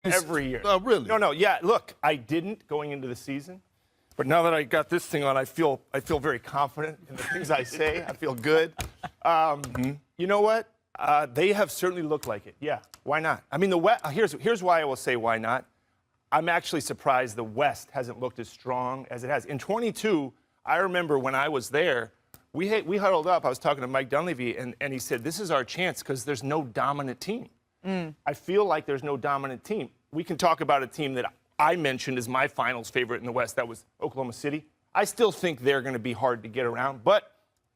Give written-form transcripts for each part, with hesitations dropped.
every year. Oh, really? No. Yeah, look, I didn't going into the season. But now that I got this thing on, I feel very confident in the things I say. I feel good. You know what? They have certainly looked like it. Yeah, why not? I mean, the West. Here's why I will say why not. I'm actually surprised the West hasn't looked as strong as it has. In 22, I remember when I was there, we huddled up. I was talking to Mike Dunleavy, and he said, this is our chance because there's no dominant team. I feel like there's no dominant team. We can talk about a team that I mentioned as my finals favorite in the West. That was Oklahoma City. I still think they're going to be hard to get around, but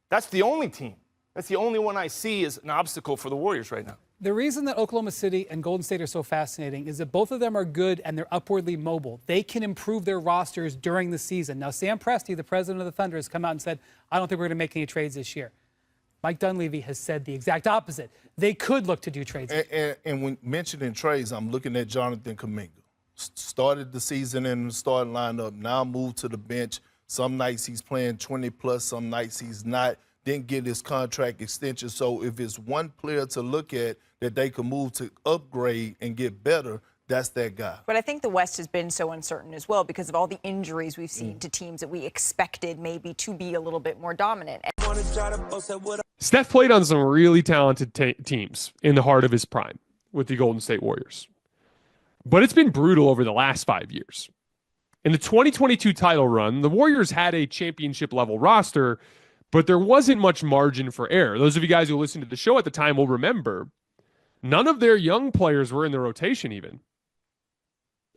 that's the only team. That's the only one I see as an obstacle for the Warriors right now. The reason that Oklahoma City and Golden State are so fascinating is that both of them are good and they're upwardly mobile. They can improve their rosters during the season. Now, Sam Presti, the president of the Thunder, has come out and said, I don't think we're going to make any trades this year. Mike Dunleavy has said the exact opposite. They could look to do trades. And when mentioning trades, I'm looking at Jonathan Kuminga. Started the season in the starting lineup, now moved to the bench. Some nights he's playing 20-plus, some nights he's not. Didn't get his contract extension. So if it's one player to look at that they can move to upgrade and get better, that's that guy. But I think the West has been so uncertain as well because of all the injuries we've seen to teams that we expected maybe to be a little bit more dominant. Steph played on some really talented teams in the heart of his prime with the Golden State Warriors. But it's been brutal over the last 5 years. In the 2022 title run, the Warriors had a championship-level roster, but there wasn't much margin for error. Those of you guys who listened to the show at the time will remember none of their young players were in the rotation even.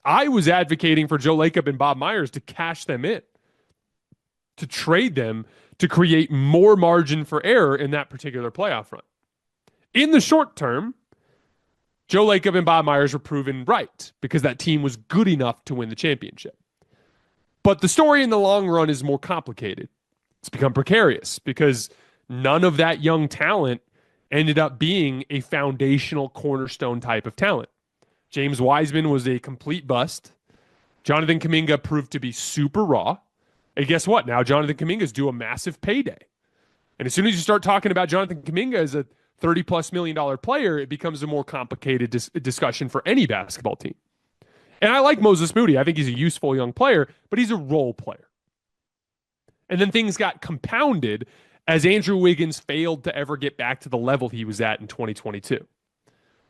I was advocating for Joe Lacob and Bob Myers to cash them in, to trade them, to create more margin for error in that particular playoff run. In the short term, Joe Lacob and Bob Myers were proven right because that team was good enough to win the championship. But the story in the long run is more complicated. It's become precarious because none of that young talent ended up being a foundational cornerstone type of talent. James Wiseman was a complete bust. Jonathan Kuminga proved to be super raw. And guess what? Now Jonathan Kuminga's due a massive payday. And as soon as you start talking about Jonathan Kuminga as a $30+ million player, it becomes a more complicated discussion for any basketball team. And I like Moses Moody. I think he's a useful young player, but he's a role player. And then things got compounded as Andrew Wiggins failed to ever get back to the level he was at in 2022.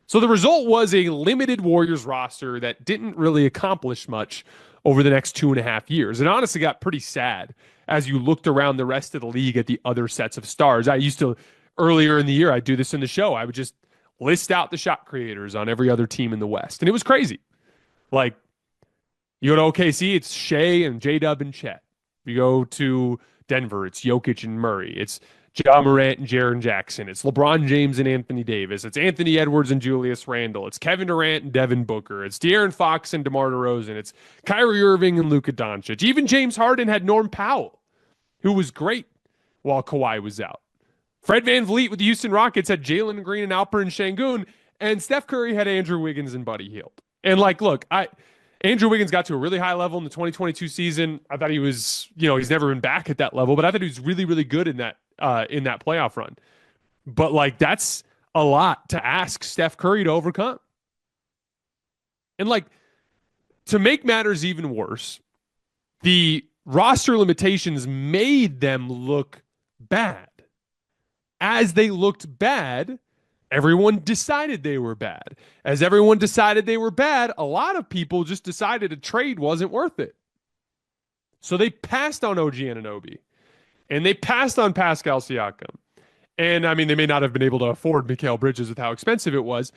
So the result was a limited Warriors roster that didn't really accomplish much over the next 2.5 years. It honestly got pretty sad as you looked around the rest of the league at the other sets of stars. I used to, earlier in the year, I'd do this in the show. I would just list out the shot creators on every other team in the West. And it was crazy. Like, you go to OKC, it's Shea and J-Dub and Chet. You go to Denver, it's Jokic and Murray. It's Ja Morant and Jaren Jackson. It's LeBron James and Anthony Davis. It's Anthony Edwards and Julius Randle. It's Kevin Durant and Devin Booker. It's De'Aaron Fox and DeMar DeRozan. It's Kyrie Irving and Luka Doncic. Even James Harden had Norm Powell, who was great while Kawhi was out. Fred VanVleet with the Houston Rockets had Jalen Green and Alperen Şengün, and Steph Curry had Andrew Wiggins and Buddy Hield. And look, Andrew Wiggins got to a really high level in the 2022 season. I thought he was, he's never been back at that level, but I thought he was really, really good in that playoff run. But that's a lot to ask Steph Curry to overcome. And to make matters even worse, the roster limitations made them look bad. As they looked bad, everyone decided they were bad. As everyone decided they were bad, a lot of people just decided a trade wasn't worth it. So they passed on OG Anunoby. And they passed on Pascal Siakam. And, they may not have been able to afford Mikal Bridges with how expensive it was,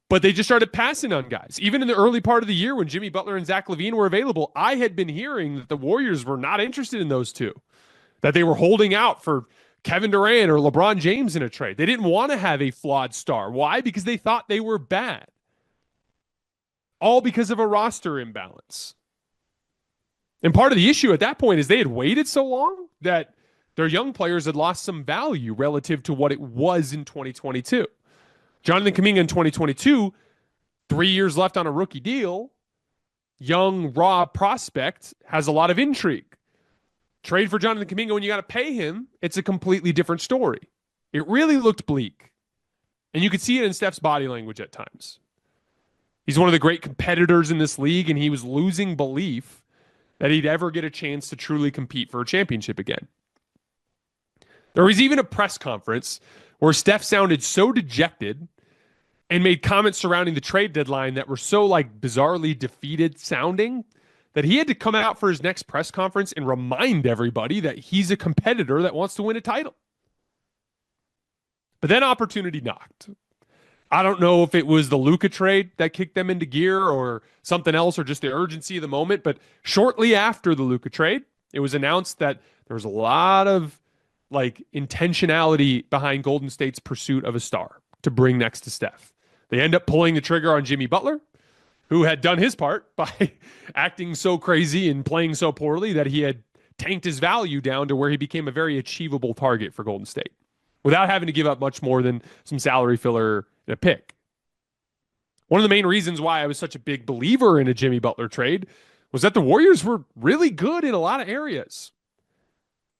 but they just started passing on guys. Even in the early part of the year when Jimmy Butler and Zach LaVine were available, I had been hearing that the Warriors were not interested in those two, that they were holding out for Kevin Durant or LeBron James in a trade. They didn't want to have a flawed star. Why? Because they thought they were bad. All because of a roster imbalance. And part of the issue at that point is they had waited so long that their young players had lost some value relative to what it was in 2022. Jonathan Kuminga in 2022, 3 years left on a rookie deal, young, raw prospect, has a lot of intrigue. Trade for Jonathan Kuminga when you got to pay him, it's a completely different story. It really looked bleak. And you could see it in Steph's body language at times. He's one of the great competitors in this league, and he was losing belief that he'd ever get a chance to truly compete for a championship again. There was even a press conference where Steph sounded so dejected and made comments surrounding the trade deadline that were so bizarrely defeated sounding that he had to come out for his next press conference and remind everybody that he's a competitor that wants to win a title. But then opportunity knocked. I don't know if it was the Luka trade that kicked them into gear or something else or just the urgency of the moment, but shortly after the Luka trade, it was announced that there was a lot of intentionality behind Golden State's pursuit of a star to bring next to Steph. They end up pulling the trigger on Jimmy Butler, who had done his part by acting so crazy and playing so poorly that he had tanked his value down to where he became a very achievable target for Golden State without having to give up much more than some salary filler and a pick. One of the main reasons why I was such a big believer in a Jimmy Butler trade was that the Warriors were really good in a lot of areas.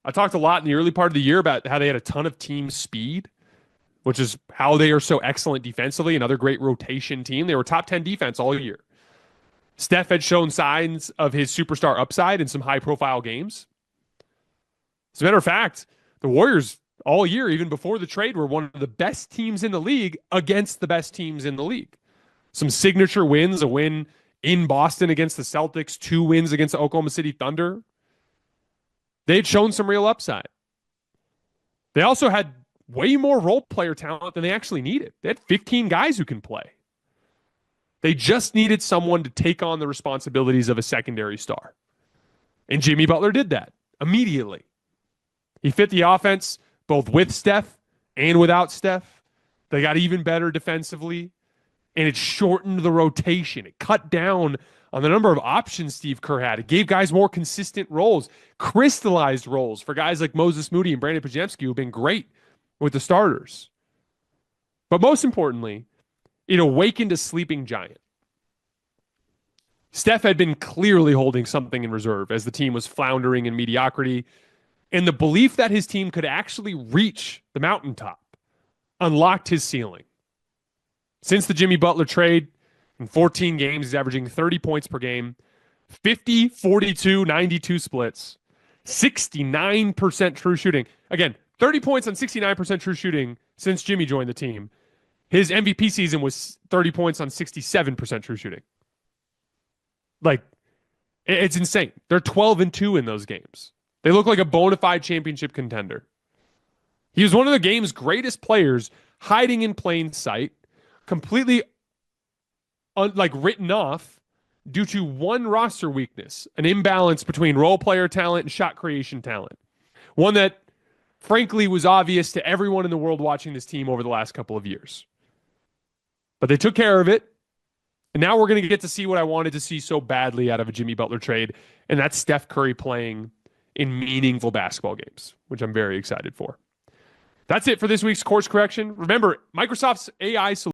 I talked a lot in the early part of the year about how they had a ton of team speed, which is how they are so excellent defensively. Another great rotation team. They were top 10 defense all year. Steph had shown signs of his superstar upside in some high-profile games. As a matter of fact, the Warriors all year, even before the trade, were one of the best teams in the league against the best teams in the league. Some signature wins, a win in Boston against the Celtics, 2 wins against the Oklahoma City Thunder. They had shown some real upside. They also had way more role player talent than they actually needed. They had 15 guys who can play. They just needed someone to take on the responsibilities of a secondary star. And Jimmy Butler did that immediately. He fit the offense both with Steph and without Steph. They got even better defensively, and it shortened the rotation. It cut down on the number of options Steve Kerr had. It gave guys more consistent roles, crystallized roles for guys like Moses Moody and Brandon Podziemski, who've been great with the starters. But most importantly, it awakened a sleeping giant. Steph had been clearly holding something in reserve as the team was floundering in mediocrity, and the belief that his team could actually reach the mountaintop unlocked his ceiling. Since the Jimmy Butler trade, in 14 games, he's averaging 30 points per game, 50, 42, 92 splits, 69% true shooting. Again, 30 points on 69% true shooting since Jimmy joined the team. His MVP season was 30 points on 67% true shooting. It's insane. They're 12-2 in those games. They look like a bona fide championship contender. He was one of the game's greatest players, hiding in plain sight, completely written off due to one roster weakness, an imbalance between role player talent and shot creation talent. One that, frankly, was obvious to everyone in the world watching this team over the last couple of years. But they took care of it, and now we're going to get to see what I wanted to see so badly out of a Jimmy Butler trade, and that's Steph Curry playing in meaningful basketball games, which I'm very excited for. That's it for this week's course correction. Remember, Microsoft's AI solution